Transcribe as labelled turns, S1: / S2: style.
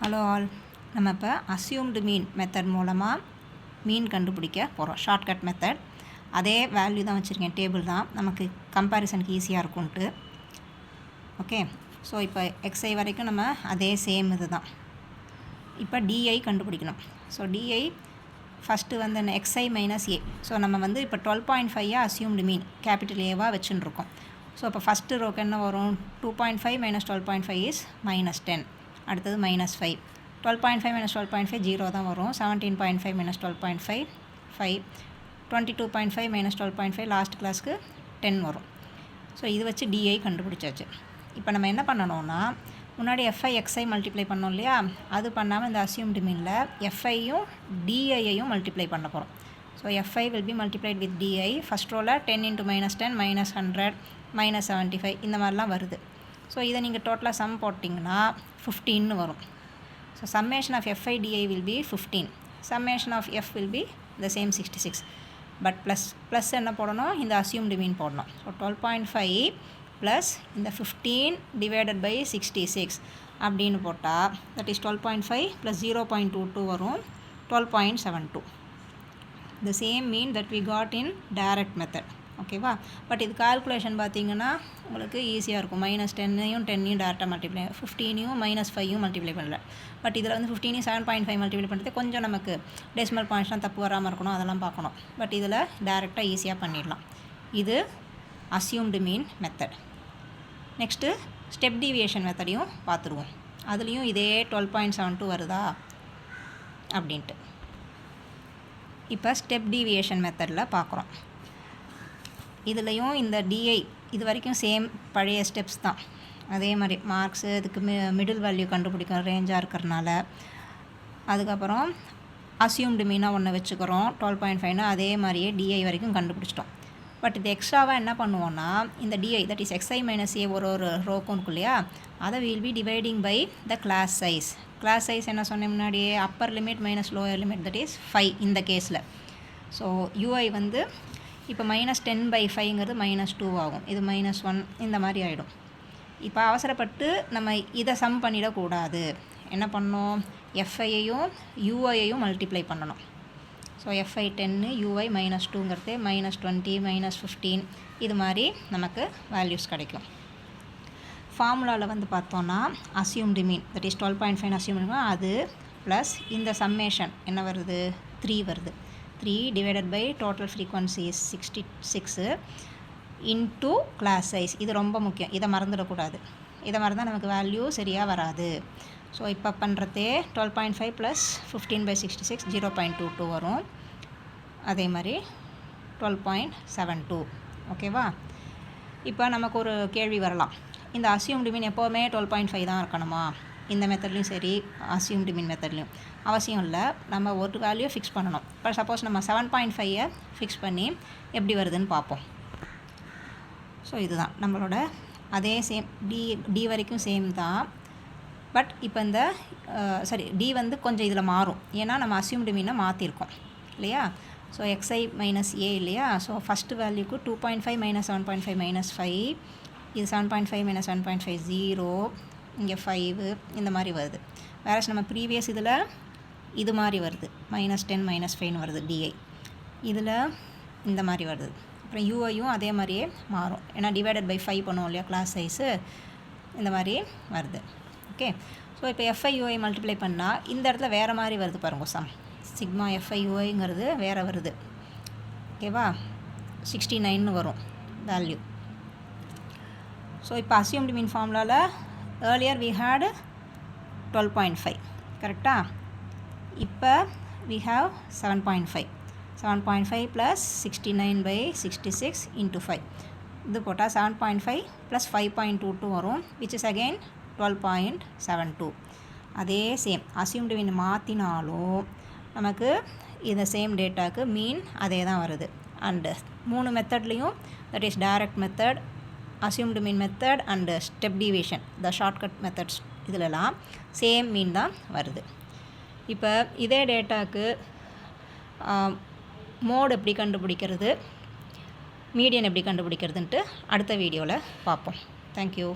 S1: Hello all, நம்ம இப்போ அஸ்யூம்டு mean method மூலமாக மீன் கண்டுபிடிக்க போகிறோம். Shortcut method. அதே வேல்யூ தான் வச்சுருக்கேன், டேபிள் தான், நமக்கு கம்பேரிசனுக்கு ஈஸியாக இருக்கும்ன்ட்டு. ஓகே, ஸோ இப்போ எக்ஸ்ஐ வரைக்கும் நம்ம அதே சேம் இது தான். இப்போ டிஐ கண்டுபிடிக்கணும். ஸோ டிஐ ஃபஸ்ட்டு வந்து எக்ஸ்ஐ மைனஸ் ஏ. ஸோ நம்ம வந்து இப்போ 12.5 அஸ்யூம்டு மீன் கேபிட்டல் ஏவாக வச்சுருக்கோம். ஸோ இப்போ ஃபஸ்ட்டு ரோக்கு என்ன வரும்? 2.5 மைனஸ் 12.5 இஸ் -10. அடுத்தது -5. 12.5 minus 12.5 0 தான் வரும். 17.5 minus 12.5 5. 22.5 minus 12.5 லாஸ்ட் கிளாஸ்க்கு 10 வரும். ஸோ இது வச்சு டிஐ கண்டுபிடிச்சாச்சு. இப்போ நம்ம என்ன பண்ணணும்னா, முன்னாடி எஃப்ஐ எக்ஸ்ஐ மல்டிப்ளை பண்ணோம் இல்லையா, அது பண்ணாமல் இந்த அஸ்யூம்டு மீனில் எஃப்ஐயும் டிஐயையும் மல்டிப்ளை பண்ண போகிறோம். So FI will be multiplied with DI. First ரோவில் 10 × -10 -100 -75 இந்த மாதிரிலாம் வருது. ஸோ இதை நீங்கள் டோட்டலாக சம் போட்டிங்கன்னா 15 வரும். So summation of F I D I will be 15. Summation of F will be the same 66. But plus என்ன போடணும்? இந்த அஸ்யூம்டு மீன் போடணும். ஸோ 12.5 ப்ளஸ் இந்த 15 டிவைடட் பை 66 அப்படின்னு போட்டால் தட் இஸ் 12.5 ப்ளஸ் 0.22 வரும். 12.72. the same mean that we got in direct method. ஓகேவா? But இது கால்குலேஷன் பார்த்தீங்கன்னா உங்களுக்கு ஈஸியாக இருக்கும். -10யும் 10யும் டேரெக்டாக மல்டிப்ளை, 15யும் -5யும் மல்டிப்ளை பண்ணல. பட் இதில் வந்து 15யும் 7.5 மல்டிப்ளை பண்ணுறது கொஞ்சம் நமக்கு டெசிமல் பாயிண்ட்ஸ்லாம் தப்பு வராமல் இருக்கணும், அதெல்லாம் பார்க்கணும். பட் இதில் டேரெக்டாக ஈஸியாக பண்ணிடலாம். இது அஸ்யூம்டு mean method. Next step deviation மெத்தடையும் பார்த்துருவோம். அதுலேயும் இதே 12.72 வருதா அப்படின்ட்டு. இப்போ ஸ்டெப் டீவியேஷன் மெத்தடில் பார்க்குறோம். இதுலேயும் இந்த டிஐ இது வரைக்கும் சேம் பழைய ஸ்டெப்ஸ் தான். அதே மாதிரி மார்க்ஸு இதுக்கு மிடில் வேல்யூ கண்டுபிடிக்கும் ரேஞ்சாக இருக்கிறனால. அதுக்கப்புறம் அஸ்யூம்டு மீனாக ஒன்று வச்சுக்கிறோம். 12.5னா அதே மாதிரியே டிஐ வரைக்கும் கண்டுபிடிச்சிட்டோம். பட் இது எக்ஸ்ட்ராவாக என்ன பண்ணுவோன்னா, இந்த DI that is XI minus A ஒரு ரோக்கும் இருக்கு இல்லையா, அதை will be dividing by the class size. Class size என்ன சொன்னேன் முன்னாடியே, upper limit minus lower limit that is 5 இந்த கேஸில். ஸோ யூஐ வந்து இப்போ -10/5ங்கிறது -2 ஆகும். இது -1 இந்த மாதிரி ஆகிடும். இப்போ அவசரப்பட்டு நம்ம இதை சம் பண்ணிடக்கூடாது. என்ன பண்ணோம்? எஃப்ஐயையும் யூஐயையும் மல்டிப்ளை பண்ணணும். ஸோ எஃப்ஐ 10 யூஐ -2ங்கிறது -20 -15 இது மாதிரி நமக்கு வேல்யூஸ் கிடைக்கும். ஃபார்முலாவில் வந்து பார்த்தோன்னா அஸ்யூம்டு மீன் தட் இஸ் 12.5 அஸ்யூம்டு அது ப்ளஸ் இந்த சம்மேஷன் என்ன வருது? 3 வருது. 3 divided by total frequency is 66 into class size. இது ரொம்ப முக்கியம், இதை மறந்துடக்கூடாது. இதை மறந்தால் நமக்கு வேல்யூ சரியாக வராது. ஸோ இப்போ பண்ணுறதே 12.5 ப்ளஸ் 15/66 0.22 வரும். அதே மாதிரி 12.72. ஓகேவா? இப்போ நமக்கு ஒரு கேள்வி வரலாம், இந்த அஸ்யூம்டு மீன் எப்போவுமே 12.5 தான் இருக்கணுமா? இந்த மெத்தட்லையும் சரி அஸ்யூம்டு மீன் மெத்தட்லையும் அவசியம் இல்லை. நம்ம ஒரு வேல்யூ ஃபிக்ஸ் பண்ணணும். இப்போ சப்போஸ் நம்ம 7.5 ஃபிக்ஸ் பண்ணி எப்படி வருதுன்னு பார்ப்போம். ஸோ இதுதான் நம்மளோட அதே சேம் டி வரைக்கும் சேம் தான். பட் இப்போ இந்த டி வந்து கொஞ்சம் இதில் மாறும். ஏன்னா நம்ம அஸ்யூம்டு மீனை மாற்றிருக்கோம் இல்லையா? ஸோ எக்ஸ்ஐ மைனஸ் ஏ இல்லையா? ஸோ ஃபஸ்ட்டு வேல்யூக்கு 2.5 - 7.5 -5. இது 7.5 - 7.5 0. இங்கே 5 இந்த மாதிரி வருது. வேறு நம்ம ப்ரீவியஸ் இதில் இது மாதிரி வருது, -10 -5ன்னு வருது டிஐ. இதில் இந்த மாதிரி வருது. அப்புறம் யூஐயும் அதே மாதிரியே மாறும். ஏன்னா டிவைடட் பை 5 பண்ணுவோம் இல்லையா கிளாஸ் சைஸு, இந்த மாதிரி வருது. ஓகே, ஸோ இப்போ எஃப்ஐ யூஐ மல்டிப்ளை பண்ணால் இந்த இடத்துல வேறு மாதிரி வருது பாருங்க. சம் சிக்மா எஃப்ஐ யூஐங்கிறது வேறு வருது. ஓகேவா? 69ன்னு வரும் வேல்யூ. ஸோ இப்போ அஸ்யூம்டு மீன் ஃபார்முலாவில் earlier we had 12.5 கரெக்டா? இப்போ we have 7.5. 7.5 plus 69/66 into 5 இது போட்டால் 7.5 plus 5.22 வரும், which is again 12.72. அதே சேம் அஸ்யூம்டு மீன் மாற்றினாலும் நமக்கு இந்த சேம் டேட்டாவுக்கு மீன் அதே தான் வருது. அண்டு 3 மெத்தட்லேயும் that is direct method, assumed mean method and step deviation the shortcut methods இதிலலாம் சேம் மீன் தான் வருது. இப்போ இதே டேட்டாவுக்கு மோட் எப்படி கண்டுபிடிக்கிறது, மீடியன் எப்படி கண்டுபிடிக்கிறதுன்ட்டு அடுத்த வீடியோவில் பார்ப்போம். தேங்க்யூ.